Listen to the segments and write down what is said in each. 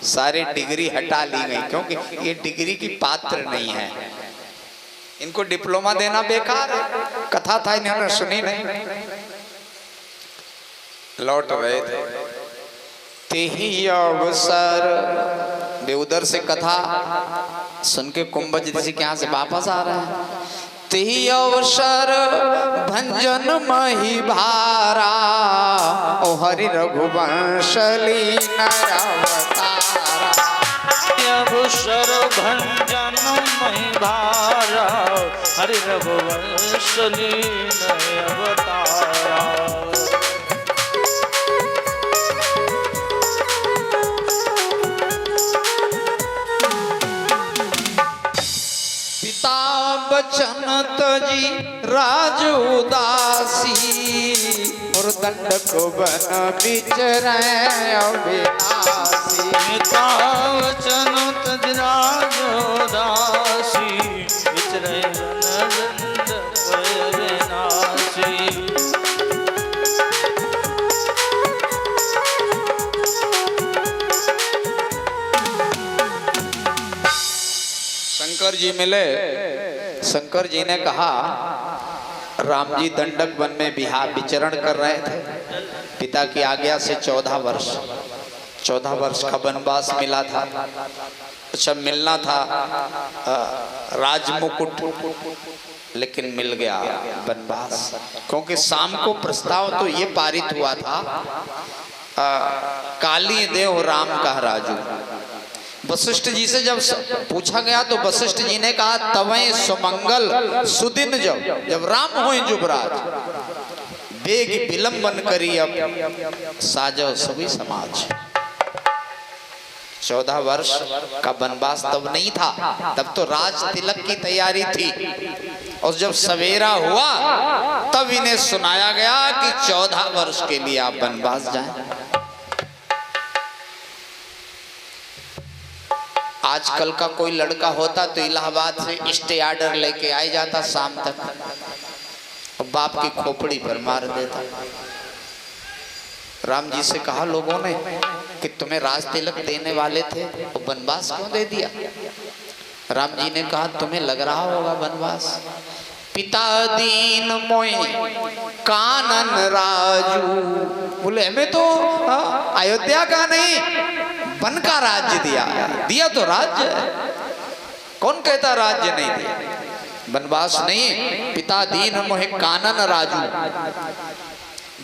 सारी डिग्री हटा ली गई, क्योंकि ये डिग्री की पात्र नहीं है। इनको डिप्लोमा देना बेकार है। कथा था, इन्होंने सुनी नहीं। लौट रहे थे, तेही अवसर वे उधर से कथा सुन के कुंभज ऋषि के यहाँ से वापस आ रहे हैं। तेही अवसर भंजन मही भारा, ओ हरि रघुवंश लीन अवतारा। अवसर भंजन मही भारा, हरि रघुवंश लीन अवतारा। बचन तजी राज उदासी, और दंडक बन बिचरै अविनाशी। वचन तज राज उदासी, बिचरै दंडक अविनाशी। शंकर जी मिले। शंकर जी ने कहा, राम जी दंडक वन में विचरण कर रहे थे। पिता की आज्ञा से 14 वर्ष का वनवास मिला था। अच्छा, मिलना था राजमुकुट, लेकिन मिल गया वनवास, क्योंकि शाम को प्रस्ताव तो ये पारित हुआ था, काली देव राम का राजू। वशिष्ठ जी से जब पूछा गया तो वशिष्ठ जी ने कहा, तवै सुमंगल सुदिन जब राम होए जुबराज, बेग विलंबन करी अब साजो सभी समाज। 14 वर्ष का वनवास तब नहीं था, तब तो राज तिलक की तैयारी थी। और जब सवेरा हुआ तब इन्हें सुनाया गया कि 14 वर्ष के लिए आप वनवास जाएं। आजकल का कोई लड़का होता तो इलाहाबाद से स्टे ऑर्डर लेके आ जाता शाम तक, और बाप की खोपड़ी पर मार देता। राम जी से कहा लोगों ने कि तुम्हें राज तिलक देने वाले थे, तो वनवास क्यों दे दिया? राम जी ने कहा, तुम्हें लग रहा होगा वनवास, पिता दीन मोए कानन राजू। बोले हमें तो अयोध्या का नहीं, वन का राज्य दिया तो राज्य है। कौन कहता राज्य नहीं दिया? वनवास नहीं, पिता दीन मोहे कानन राजू,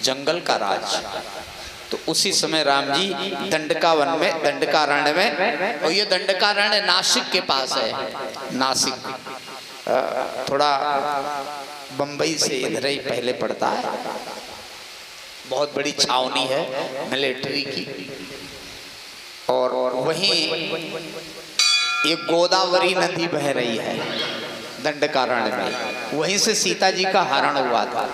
जंगल का राज्य। तो उसी समय राम जी दंडकावन में, दंडकारण्य में, और ये दंडकारण्य नासिक के पास है। नासिक थोड़ा बंबई से इधर ही पहले पड़ता है। बहुत बड़ी छावनी है मिलिट्री की, और वहीं एक गोदावरी नदी बह रही है दंडकारण्य में, वहीं से सीता जी का हरण हुआ था।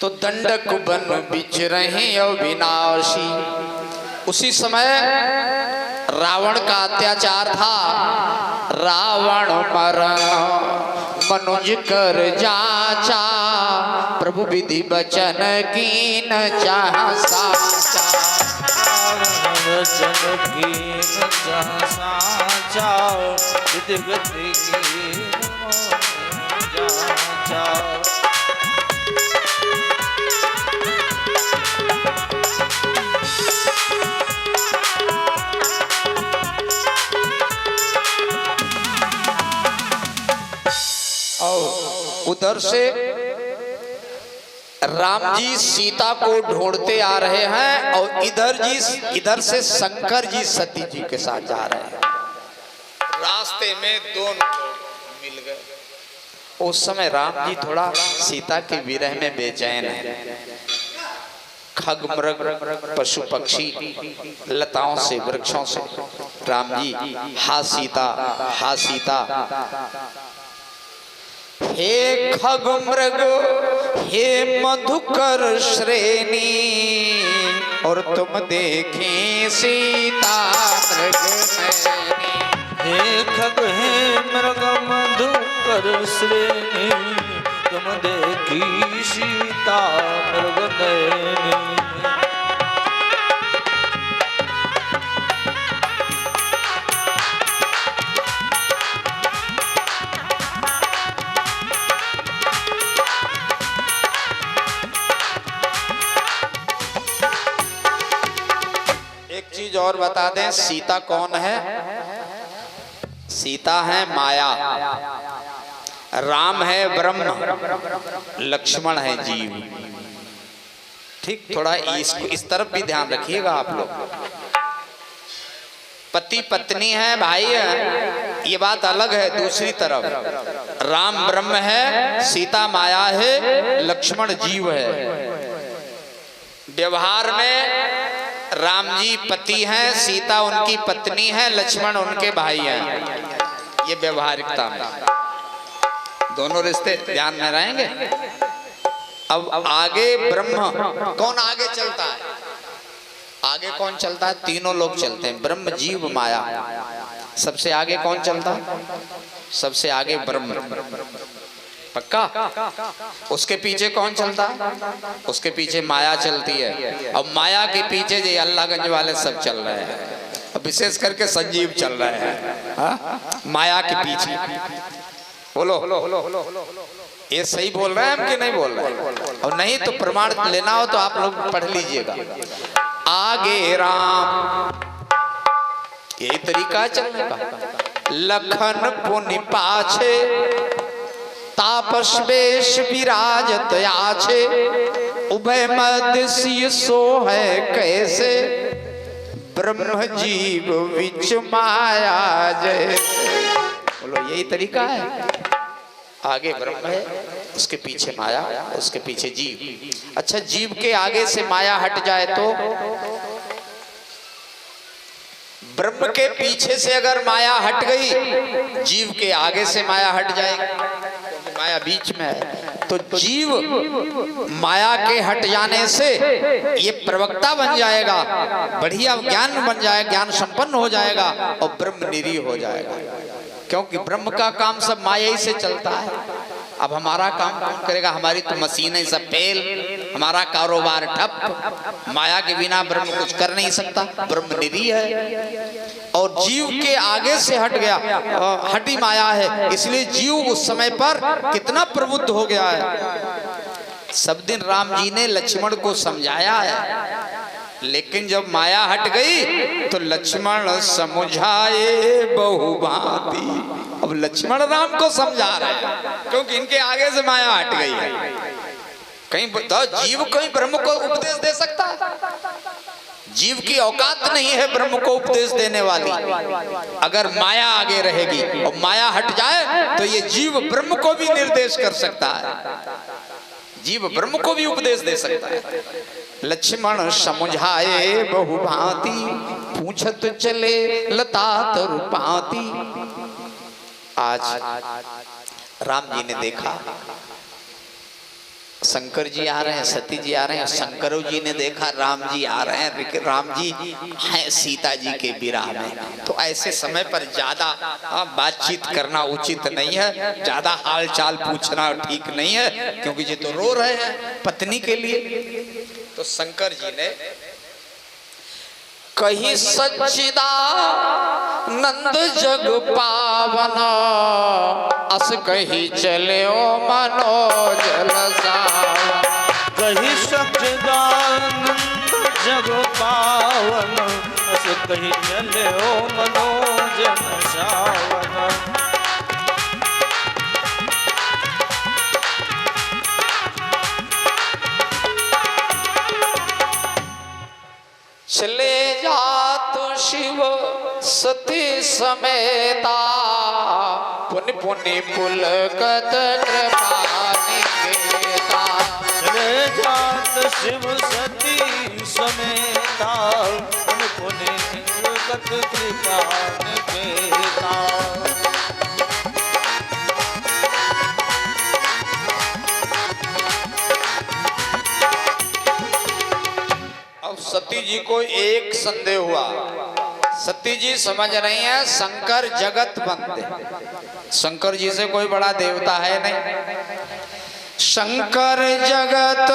तो दंडक बन बिच रहे अविनाशी। उसी समय रावण का अत्याचार था। रावण मरण मनुज कर जाचा, प्रभु विधि बचन कीन चाह साचा। वचन कीन चाह साचा, विधि गति कीन जाचा। उधर से राम जी सीता को ढूंढते आ रहे हैं, और इधर से शंकर जी सती जी के साथ जा रहे हैं। रास्ते में दोनों मिल गए। उस समय राम जी थोड़ा सीता के विरह में बेचैन है। खग मृग पशु पक्षी लताओं से वृक्षों से राम जी हा सीता हा सीता। हे खग मृग हे मधुकर श्रेणी, और तुम देखे सीता मृग नैनी। हे खग हे मृग मधुकर श्रेणी, तुम देखी सीता मृग नैनी। एक चीज और बता दें, सीता कौन है? सीता है माया, राम है ब्रह्म, लक्ष्मण है जीव। ठीक, थोड़ा इस तरफ भी ध्यान रखिएगा आप लोग। पति पत्नी है, भाई है, ये बात अलग है। दूसरी तरफ राम ब्रह्म है, सीता माया है, लक्ष्मण जीव है। व्यवहार में राम जी पति हैं, सीता उनकी पत्नी है, लक्ष्मण उनके भाई हैं। ये व्यवहारिकता में दोनों रिश्ते ध्यान में रहेंगे। अब आगे ब्रह्म कौन आगे चलता है? आगे कौन चलता है? तीनों लोग चलते हैं, ब्रह्म जीव माया। सबसे आगे कौन चलता है? सबसे आगे ब्रह्म, पक्का। उसके पीछे कौन चलता है? उसके पीछे माया चलती है। अब माया के पीछे जो अल्लाहगंज वाले सब चल रहे हैं, विशेष करके संजीव चल रहे हैं। हा? माया के पीछे। बोलो ये सही बोल रहे हैं हम कि नहीं बोल रहे हैं? और नहीं तो प्रमाण लेना हो तो आप लोग पढ़ लीजिएगा। आगे राम, यही तरीका है चलने का। लखन पुनि पाछे, तापस वेश विराजत आछे, उभय मध्य सिय सो है कैसे, ब्रह्म जीव विच माया जैसे। बोलो यही तरीका है। आगे ब्रह्म है, उसके पीछे माया, उसके पीछे जीव। अच्छा, जीव के आगे से माया हट जाए तो ब्रह्म के पीछे से अगर माया हट गई, जीव के आगे से माया हट जाएगी, क्योंकि माया बीच में है। तो जीव माया के हट जाने से ये प्रवक्ता बन जाएगा, बढ़िया ज्ञान बन जाएगा, ज्ञान संपन्न हो जाएगा और ब्रह्म निरीह हो जाएगा। क्योंकि ब्रह्म का काम सब माया ही से चलता है। अब हमारा काम कौन करेगा? हमारी तो मशीनें सब फेल, हमारा कारोबार ठप। माया के बिना ब्रह्म कुछ कर नहीं सकता, ब्रह्म निरीह है। और जीव के आगे से हट गया, हटी माया है, इसलिए जीव उस समय पर कितना प्रबुद्ध हो गया है। सब दिन राम जी ने लक्ष्मण को समझाया है, लेकिन जब माया हट गई तो लक्ष्मण समझाए बहुभांति। अब लक्ष्मण राम को समझा रहे हैं, क्योंकि इनके आगे से माया हट गई है। कहीं तो जीव कोई ब्रह्म को उपदेश दे सकता है? जीव की औकात नहीं है ब्रह्म को उपदेश देने वाली। अगर माया आगे रहेगी और माया हट जाए तो ये जीव ब्रह्म को भी निर्देश कर सकता है, जीव ब्रह्म को भी उपदेश दे सकता है। लक्ष्मण समझाए बहुभांति, पूछत चले लता तरुपाती। आज राम जी ने देखा शंकर जी आ रहे हैं, सती जी आ रहे हैं, शंकर जी ने देखा राम जी आ रहे हैं, राम जी हैं सीता जी के विरह में। तो ऐसे समय पर ज्यादा बातचीत करना उचित नहीं है, ज्यादा हाल चाल पूछना ठीक नहीं है, क्योंकि ये तो रो रहे हैं पत्नी के लिए। तो शंकर जी ने कही सच्चिदा नंद जग पावन, अस कही चले ओ मनोज लसावन। कही सच्चिदानंद जग पावन, अस कही चले ओ मनोज लसावन। चले जात शिव सती समेता, पुनि पुनि पुलकत कृपा निकेता। चले जात शिव सती समेता, पुनि पुनि पुलकत कृपा निकेता। सती जी को एक संदेह हुआ। सती जी समझ रही हैं शंकर जगत बंद, शंकर जी से कोई बड़ा देवता है नहीं। शंकर जगत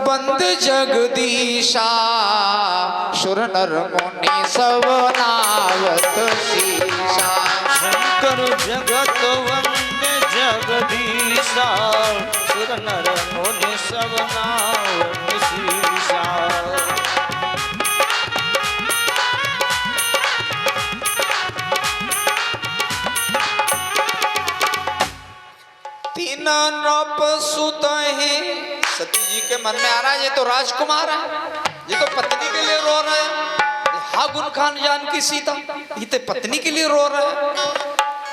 बंद जगदीशा, सुर नर मुनि सब नावत शीशा। शंकर जगत बंद जगदीशा, सुर नर मुनि सब नावत शीशा। तीन नृप सुत हैं। सती जी के मन में आ रहा है ये तो राजकुमार है, ये तो पत्नी के लिए रो रहा है। हागुन खान जानकी सीता, ये तो पत्नी के लिए रो रहा है।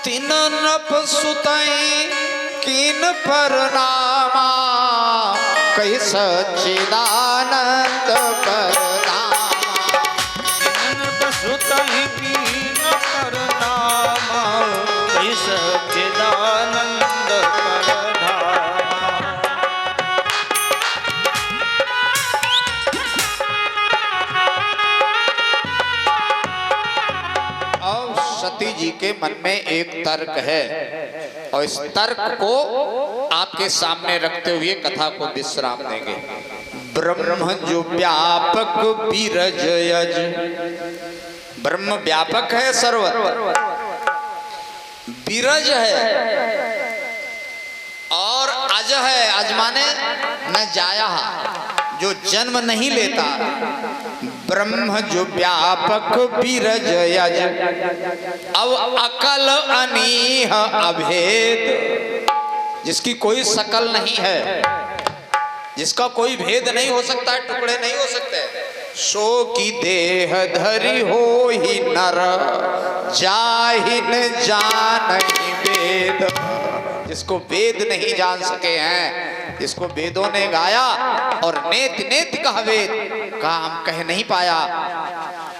तीन नृप सुत कीन परनामा, कही सच्चिदानंद परनामा। सुतहि कीन परनामा, कही सच्चिदानंद परधामा। और सती जी के मन में एक तर्क है और इस तर्क को आपके सामने रखते हुए कथा को विश्राम देंगे। ब्रह्म जो व्यापक बीरज यज, ब्रह्म व्यापक है सर्वत्र, बीरज है और अज है। अज माने न जाया, जो जन्म नहीं लेता। ब्रह्म जो व्यापक बीरज यज, अब अकल अनीह अभेद, जिसकी कोई शकल नहीं है, जिसका कोई भेद नहीं हो सकता है, टुकड़े नहीं हो सकते। सो की देह धरी हो ही नर, जाहिन जानहि वेद, जिसको वेद नहीं जान सके हैं, जिसको वेदों ने गाया और नेत नेत कहा वेद का हम कह नहीं पाया,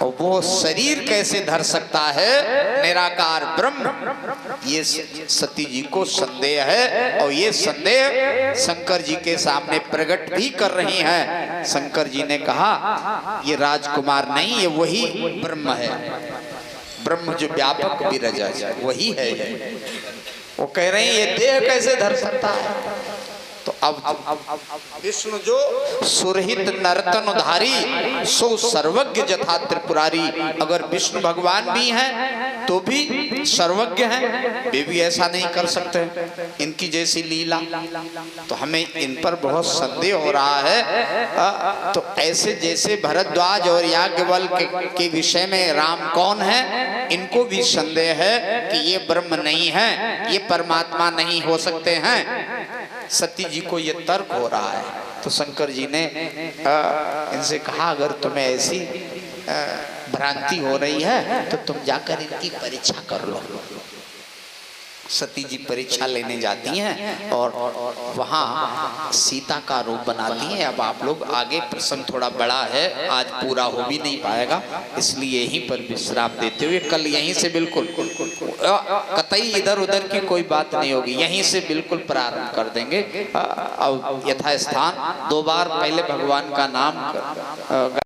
और वो शरीर कैसे धर सकता है निराकार ब्रह्म। ये सती जी को संदेह है और ये संदेह शंकर जी के सामने प्रकट भी कर रही हैं। शंकर जी ने कहा ये राजकुमार नहीं, ये वही ब्रह्म है, ब्रह्म जो व्यापक विरज है वही है। वो कह रहे हैं ये देह कैसे धर सकता है। तो अब विष्णु जो सुरहित नर्तन उधारी, सो सर्वज्ञ जथा त्रिपुरारी। अगर विष्णु भगवान भी हैं तो भी सर्वज्ञ हैं, वे भी ऐसा नहीं कर सकते इनकी जैसी लीला। तो हमें इन पर बहुत संदेह हो रहा है। तो ऐसे जैसे भरद्वाज और याज्ञवल्क्य के विषय में राम कौन है, इनको भी संदेह है कि ये ब्रह्म नहीं है, ये परमात्मा नहीं हो सकते हैं। सती जी को ये तर्क हो रहा है। तो शंकर जी ने इनसे कहा अगर तुम्हें ऐसी भ्रांति हो रही है तो तुम जाकर इनकी परीक्षा कर लो। सती जी परीक्षा लेने जाती हैं और वहाँ सीता का रूप बनाती हैं। अब आप लोग आगे, प्रसंग थोड़ा बड़ा है, आज पूरा हो भी नहीं पाएगा, इसलिए यहीं पर विश्राम देते हुए कल यहीं से बिल्कुल कतई इधर उधर की कोई बात नहीं होगी, यहीं से बिल्कुल प्रारंभ कर देंगे। और यथास्थान 2 बार पहले भगवान का नाम